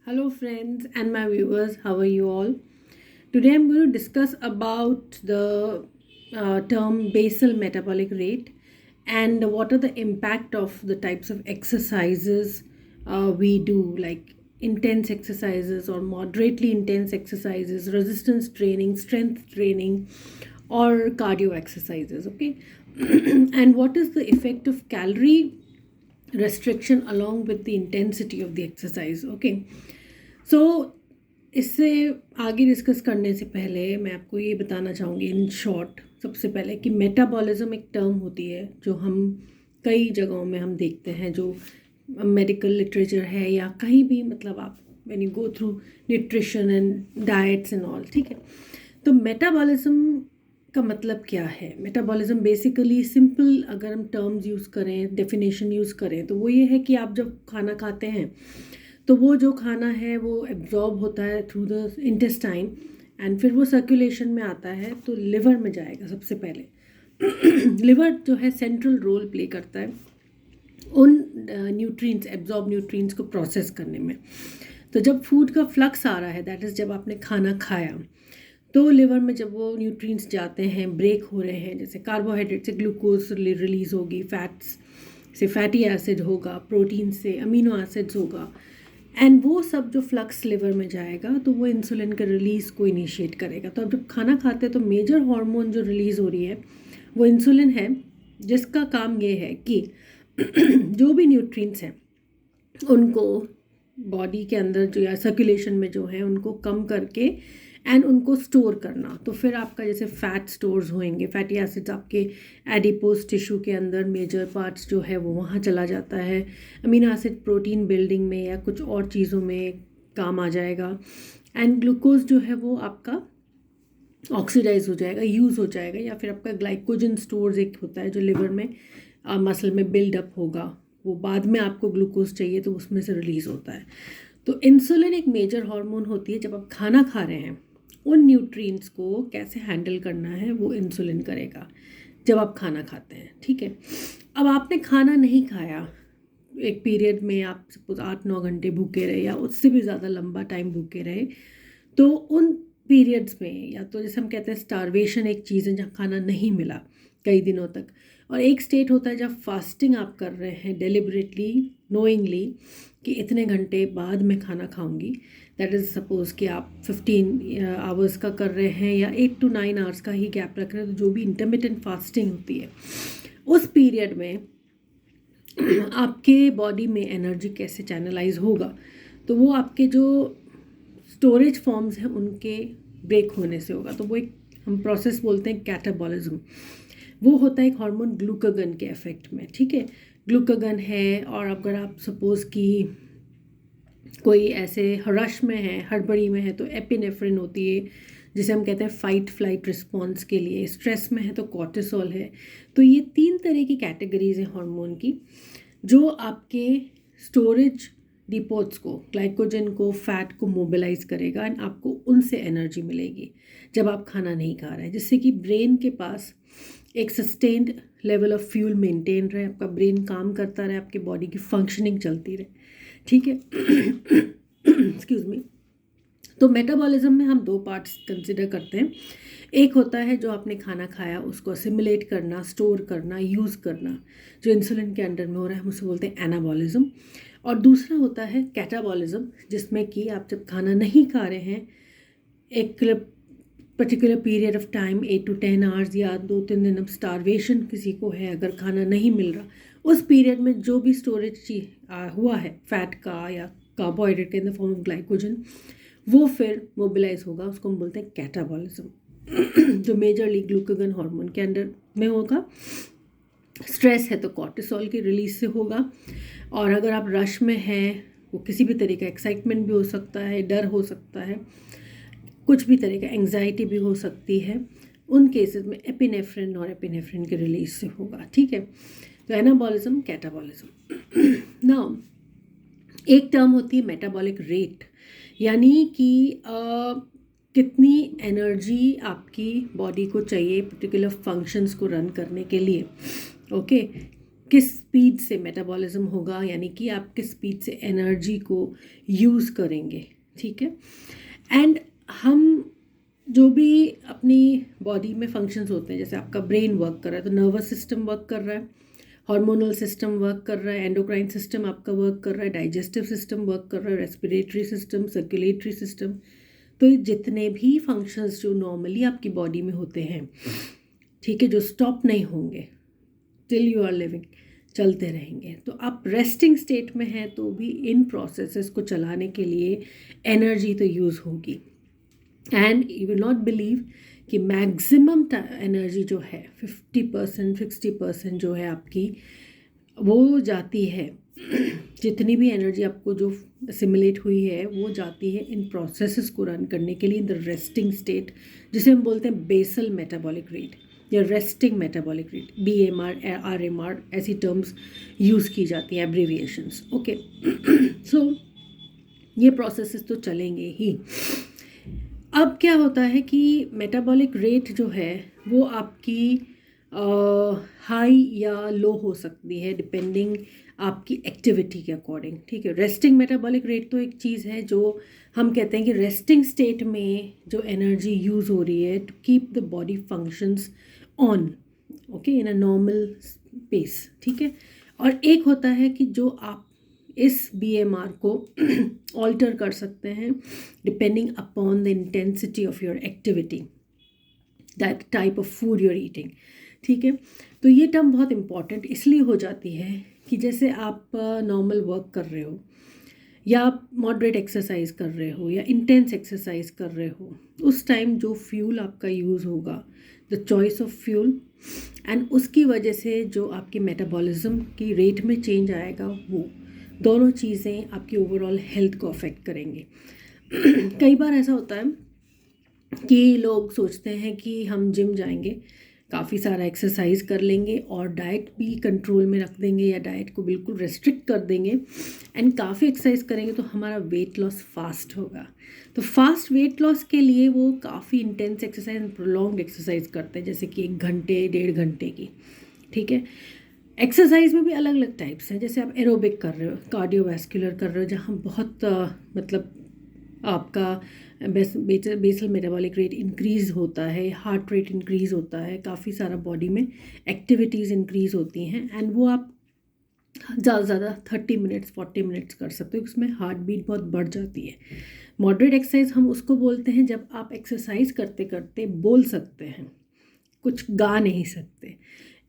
Hello, friends and my viewers. How are you all? Today, I'm going to discuss about the term basal metabolic rate and what are the impact of the types of exercises we do, like intense exercises or moderately intense exercises, resistance training, strength training, or cardio exercises. Okay, and what is the effect of calorie restriction along with the intensity of the exercise? Okay, सो इससे आगे discuss करने से पहले मैं आपको ये बताना चाहूँगी इन शॉर्ट सबसे पहले कि मेटाबॉलिज्म एक टर्म होती है जो हम कई जगहों में हम देखते हैं, जो मेडिकल लिटरेचर है या कहीं भी, मतलब आप when you go through nutrition and diets and all, ठीक है। तो मेटाबॉलिज्म का मतलब क्या है? मेटाबॉलिज्म बेसिकली सिंपल अगर हम टर्म्स यूज़ करें, डेफिनेशन यूज़ करें, तो वो ये है कि आप जब खाना खाते हैं तो वो जो खाना है वो एब्जॉर्ब होता है थ्रू द इंटेस्टाइन एंड फिर वो सर्कुलेशन में आता है तो लिवर में जाएगा सबसे पहले। लिवर जो है सेंट्रल रोल प्ले करता है उन न्यूट्रिएंट्स, एब्जॉर्ब न्यूट्रिएंट्स को प्रोसेस करने में। तो जब फूड का फ्लक्स आ रहा है, दैट इज़ जब आपने खाना खाया, तो लिवर में जब वो न्यूट्रिएंट्स जाते हैं, ब्रेक हो रहे हैं, जैसे कार्बोहाइड्रेट से ग्लूकोज रिलीज होगी, फैट्स से फैटी एसिड होगा, प्रोटीन से अमीनो एसिड्स होगा, एंड वो सब जो फ्लक्स लिवर में जाएगा तो वो इंसुलिन के रिलीज़ को इनिशिएट करेगा। तो अब जब खाना खाते हैं तो मेजर हार्मोन जो रिलीज़ हो रही है वो इंसुलिन है, जिसका काम ये है कि जो भी न्यूट्रिएंट्स हैं उनको बॉडी के अंदर जो या सर्कुलेशन में जो है उनको कम करके एंड उनको स्टोर करना। तो फिर आपका जैसे फैट स्टोर्स होंगे, फैटी एसिड्स आपके एडिपोज टिश्यू के अंदर मेजर पार्ट्स जो है वो वहाँ चला जाता है, अमीनो एसिड प्रोटीन बिल्डिंग में या कुछ और चीज़ों में काम आ जाएगा, एंड ग्लूकोज जो है वो आपका ऑक्सीडाइज हो जाएगा, यूज़ हो जाएगा, या फिर आपका ग्लाइकोजन स्टोर्स एक होता है जो लिवर में मसल में बिल्डअप होगा, वो बाद में आपको ग्लूकोज चाहिए तो उसमें से रिलीज़ होता है। तो इंसुलिन एक मेजर हार्मोन होती है। जब आप खाना खा रहे हैं उन न्यूट्रिएंट्स को कैसे हैंडल करना है वो इंसुलिन करेगा जब आप खाना खाते हैं, ठीक है। अब आपने खाना नहीं खाया, एक पीरियड में आप सपोज 8-9 घंटे भूखे रहे या उससे भी ज़्यादा लंबा टाइम भूखे रहे, तो उन पीरियड्स में, या तो जैसे हम कहते हैं स्टारवेशन एक चीज़ है जहाँ खाना नहीं मिला कई दिनों तक, और एक स्टेट होता है जब फास्टिंग आप कर रहे हैं डेलिबरेटली, नोइंगली, कि इतने घंटे बाद मैं खाना खाऊंगी। दैट इज़ सपोज़ कि आप 15 आवर्स का कर रहे हैं या 8 to 9 आवर्स का ही गैप रख रहे हैं, तो जो भी इंटरमिटेंट फास्टिंग होती है उस पीरियड में आपके बॉडी में एनर्जी कैसे चैनलाइज होगा, तो वो आपके जो स्टोरेज फॉर्म्स हैं उनके ब्रेक होने से होगा। तो वो एक हम प्रोसेस बोलते हैं कैटाबॉलिज्म। वो होता है एक हार्मोन ग्लूकागन के इफेक्ट में, ठीक है। ग्लूकागन है, और अगर आप सपोज़ कि कोई ऐसे रश में है, हड़बड़ी में है, तो एपिनेफ्रिन होती है जिसे हम कहते हैं फाइट फ्लाइट रिस्पॉन्स के लिए। स्ट्रेस में है तो कॉर्टिसोल है। तो ये 3 तरह की कैटेगरीज हैं हार्मोन की, जो आपके स्टोरेज डिपोट्स को, ग्लाइकोजन को, फैट को मोबिलाइज करेगा एंड आपको उनसे एनर्जी मिलेगी जब आप खाना नहीं खा रहे हैं, जिससे कि ब्रेन के पास एक sustained level of fuel maintain रहे, आपका ब्रेन काम करता रहे, आपकी बॉडी की फंक्शनिंग चलती रहे, ठीक है। Excuse me. तो मेटाबॉलिज्म में हम 2 पार्ट्स कंसिडर करते हैं। एक होता है जो आपने खाना खाया उसको असिमुलेट करना, स्टोर करना, यूज़ करना, जो इंसुलिन के अंडर में हो रहा है, हम उसे बोलते हैं एनाबॉलिज्म। और दूसरा होता है कैटाबॉलिज्म, जिसमें कि आप जब खाना नहीं खा रहे हैं एक particular period of time, 8 to 10 hours या 2-3 दिन, अब स्टारवेशन किसी को है, अगर खाना नहीं मिल रहा, उस पीरियड में जो भी स्टोरेज हुआ है फैट का या कार्बोहाइड्रेट के in the form of glycogen, वो फिर मोबिलाइज होगा, उसको हम बोलते हैं कैटाबॉलिज्म। जो मेजरली ग्लूकागन हार्मोन के अंडर में होगा। स्ट्रेस है तो कॉर्टिसोल की रिलीज से होगा, और अगर आप रश में हैं, वो किसी भी तरह का एक्साइटमेंट भी हो सकता है, डर हो सकता है, कुछ भी तरह का एंग्जाइटी भी हो सकती है, उन केसेस में एपिनेफ्रिन और एपिनेफ्रिन के रिलीज से होगा, ठीक है। तो एनाबॉलिज्म, कैटाबॉलिज्म। नाउ एक टर्म होती है मेटाबॉलिक रेट, यानी कि कितनी एनर्जी आपकी बॉडी को चाहिए पर्टिकुलर फंक्शंस को रन करने के लिए, ओके। किस स्पीड से मेटाबॉलिज्म होगा, यानी कि आप किस स्पीड से एनर्जी को यूज़ करेंगे, ठीक है। एंड हम जो भी अपनी बॉडी में फंक्शंस होते हैं, जैसे आपका ब्रेन वर्क कर रहा है तो नर्वस सिस्टम वर्क कर रहा है, हार्मोनल सिस्टम वर्क कर रहा है, एंडोक्राइन सिस्टम आपका वर्क कर रहा है, डाइजेस्टिव सिस्टम वर्क कर रहा है, रेस्पिरेटरी सिस्टम, सर्कुलेटरी सिस्टम। तो ये जितने भी फंक्शंस जो नॉर्मली आपकी बॉडी में होते हैं, ठीक है, जो स्टॉप नहीं होंगे टिल यू आर लिविंग, चलते रहेंगे। तो आप रेस्टिंग स्टेट में हैं तो भी इन प्रोसेसेस को चलाने के लिए एनर्जी तो यूज़ होगी। And you will not believe कि मैक्सिमम एनर्जी जो है 50% 60% जो है आपकी, वो जाती है जितनी भी एनर्जी आपको जो सिमुलेट हुई है वो जाती है इन प्रोसेसेस को रन करने के लिए इन द रेस्टिंग स्टेट, जिसे हम बोलते हैं बेसल मेटाबॉलिक रेट या resting metabolic rate, BMR RMR ऐसी टर्म्स यूज़ की जाती हैं, एब्रीविएशंस, ओके। सो ये प्रोसेसेस तो चलेंगे ही। अब क्या होता है कि मेटाबॉलिक रेट जो है वो आपकी हाई या लो हो सकती है डिपेंडिंग आपकी एक्टिविटी के अकॉर्डिंग, ठीक है। रेस्टिंग मेटाबॉलिक रेट तो एक चीज़ है जो हम कहते हैं कि रेस्टिंग स्टेट में जो एनर्जी यूज़ हो रही है to keep the body functions on, okay, in a normal pace, ठीक है। और एक होता है कि जो आप इस BMR को ऑल्टर कर सकते हैं depending upon the intensity of your activity, that type of food you're eating, ठीक है। तो ये टर्म बहुत इंपॉर्टेंट इसलिए हो जाती है कि जैसे आप नॉर्मल वर्क कर रहे हो या आप मॉडरेट एक्सरसाइज कर रहे हो या इंटेंस एक्सरसाइज कर रहे हो, उस टाइम जो फ्यूल आपका यूज़ होगा, the choice of fuel, and उसकी वजह से जो आपके मेटाबॉलिज्म की रेट में चेंज आएगा, वो दोनों चीज़ें आपकी ओवरऑल हेल्थ को अफेक्ट करेंगे। कई बार ऐसा होता है कि लोग सोचते हैं कि हम जिम जाएंगे, काफ़ी सारा एक्सरसाइज कर लेंगे और डाइट भी कंट्रोल में रख देंगे या डाइट को बिल्कुल रेस्ट्रिक्ट कर देंगे एंड काफ़ी एक्सरसाइज करेंगे तो हमारा वेट लॉस फास्ट होगा। तो फास्ट वेट लॉस के लिए वो काफ़ी intense exercise and prolonged exercise करते हैं, जैसे कि 1 घंटे 1.5 घंटे की, ठीक है। एक्सरसाइज में भी अलग अलग टाइप्स हैं, जैसे आप एरोबिक कर रहे हो, कार्डियोवैस्कुलर कर रहे हो, जहाँ बहुत मतलब आपका बेसल मेटाबॉलिक रेट इंक्रीज़ होता है, हार्ट रेट इंक्रीज़ होता है, काफ़ी सारा बॉडी में एक्टिविटीज़ इंक्रीज़ होती हैं, एंड वो आप ज़्यादा से ज़्यादा 30 मिनट्स 40 मिनट्स कर सकते हो, उसमें हार्ट बीट बहुत बढ़ जाती है। मॉडरेट एक्सरसाइज हम उसको बोलते हैं जब आप एक्सरसाइज करते करते बोल सकते हैं, कुछ गा नहीं सकते।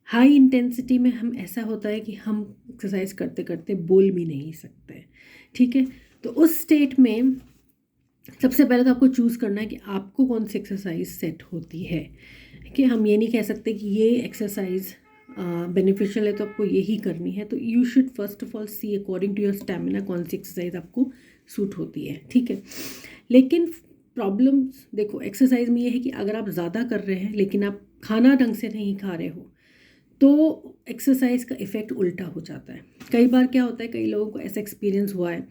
हाई इंटेंसिटी में हम ऐसा होता है कि हम एक्सरसाइज करते करते बोल भी नहीं सकते, ठीक है। तो उस स्टेट में सबसे पहले तो आपको चूज़ करना है कि आपको कौन सी एक्सरसाइज सेट होती है, कि हम ये नहीं कह सकते कि ये एक्सरसाइज बेनिफिशियल है तो आपको यही करनी है। तो you should first of all see according to your stamina कौन सी एक्सरसाइज आपको सूट होती है, ठीक है। लेकिन प्रॉब्लम्स देखो एक्सरसाइज में ये है कि अगर आप ज़्यादा कर रहे हैं लेकिन आप खाना ढंग से नहीं खा रहे हो तो एक्सरसाइज का इफ़ेक्ट उल्टा हो जाता है। कई बार क्या होता है, कई लोगों को ऐसा एक्सपीरियंस हुआ है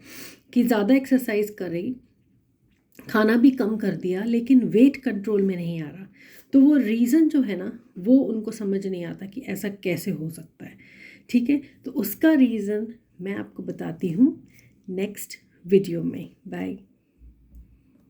कि ज़्यादा एक्सरसाइज कर रही, खाना भी कम कर दिया लेकिन वेट कंट्रोल में नहीं आ रहा, तो वो रीज़न जो है ना वो उनको समझ नहीं आता कि ऐसा कैसे हो सकता है, ठीक है। तो उसका रीज़न मैं आपको बताती हूँ नेक्स्ट वीडियो में। बाय।